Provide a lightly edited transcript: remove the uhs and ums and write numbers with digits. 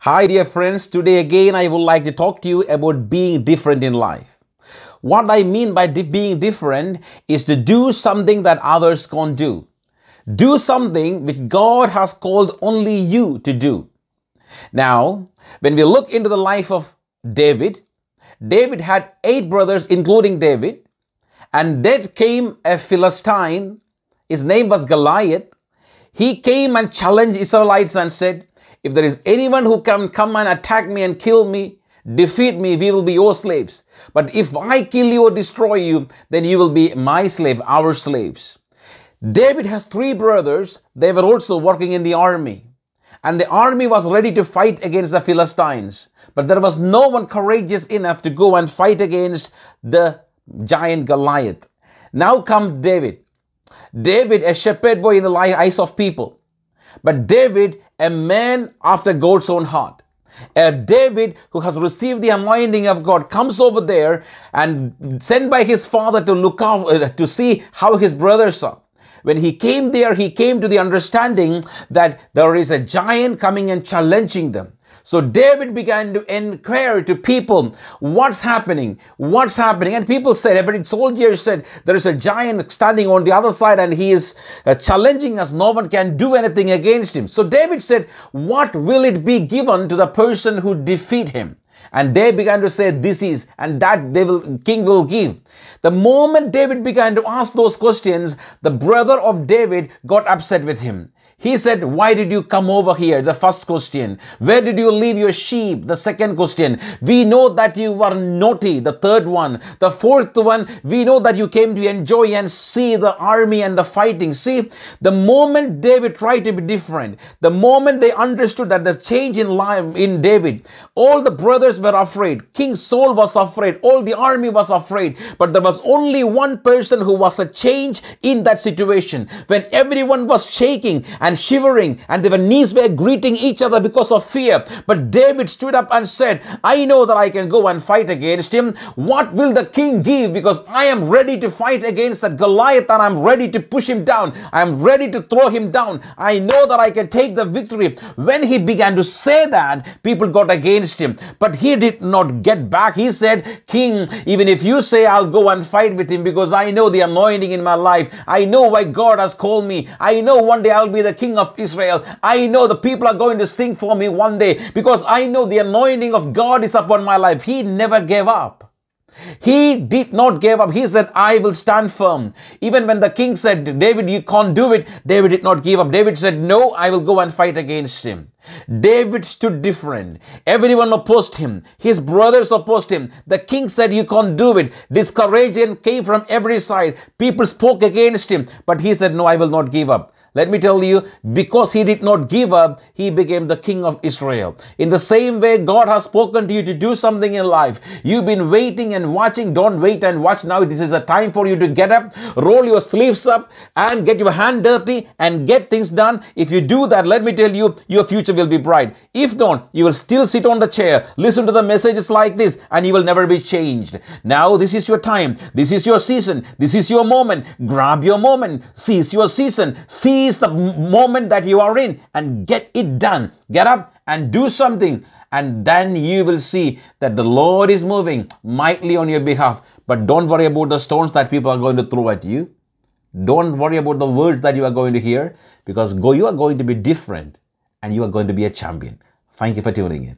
Hi dear friends, today again I would like to talk to you about being different in life. What I mean by being different is to do something that others can't do. Do something which God has called only you to do. Now, when we look into the life of David, David had 8 brothers including David, and then came a Philistine. His name was Goliath. He came and challenged Israelites and said, if there is anyone who can come and attack me and kill me, defeat me, we will be your slaves. But if I kill you or destroy you, then you will be my slave, our slaves. David has 3 brothers. They were also working in the army. And the army was ready to fight against the Philistines. But there was no one courageous enough to go and fight against the giant Goliath. Now comes David. David, a shepherd boy in the eyes of people. But David, a man after God's own heart. A David who has received the anointing of God comes over there and sent by his father to look out, to see how his brothers are. When he came there, he came to the understanding that there is a giant coming and challenging them. So David began to inquire to people, what's happening? What's happening? And people said, every soldier said, there is a giant standing on the other side and he is challenging us. No one can do anything against him. So David said, what will it be given to the person who defeat him? And they began to say, this is, and that king will give. The moment David began to ask those questions, the brother of David got upset with him. He said, why did you come over here? The first question. Where did you leave your sheep? The second question. We know that you were naughty. The third one. The fourth one, we know that you came to enjoy and see the army and the fighting. See, the moment David tried to be different, the moment they understood that the change in life in David, all the brothers were afraid. King Saul was afraid. All the army was afraid. But there was only one person who was a change in that situation. When everyone was shaking and shivering and their knees were greeting each other because of fear. But David stood up and said, I know that I can go and fight against him. What will the king give? Because I am ready to fight against that Goliath and I'm ready to push him down. I am ready to throw him down. I know that I can take the victory. When he began to say that, people got against him. But he did not get back. He said, King, even if you say I'll go and fight with him because I know the anointing in my life. I know why God has called me. I know one day I'll be the king of Israel. I know the people are going to sing for me one day because I know the anointing of God is upon my life. He never gave up. He did not give up. He said, I will stand firm. Even when the king said, David, you can't do it, David did not give up. David said, no, I will go and fight against him. David stood different. Everyone opposed him. His brothers opposed him. The king said, you can't do it. Discouragement came from every side. People spoke against him. But he said, no, I will not give up. Let me tell you, because he did not give up, he became the king of Israel. In the same way, God has spoken to you to do something in life. You've been waiting and watching. Don't wait and watch now. This is a time for you to get up, roll your sleeves up and get your hand dirty and get things done. If you do that, let me tell you, your future will be bright. If not, you will still sit on the chair, listen to the messages like this and you will never be changed. Now, this is your time. This is your season. This is your moment. Grab your moment. Seize your season. Seize the moment that you are in and get it done. Get up and do something. And then you will see that the Lord is moving mightily on your behalf. But don't worry about the stones that people are going to throw at you. Don't worry about the words that you are going to hear because you are going to be different and you are going to be a champion. Thank you for tuning in.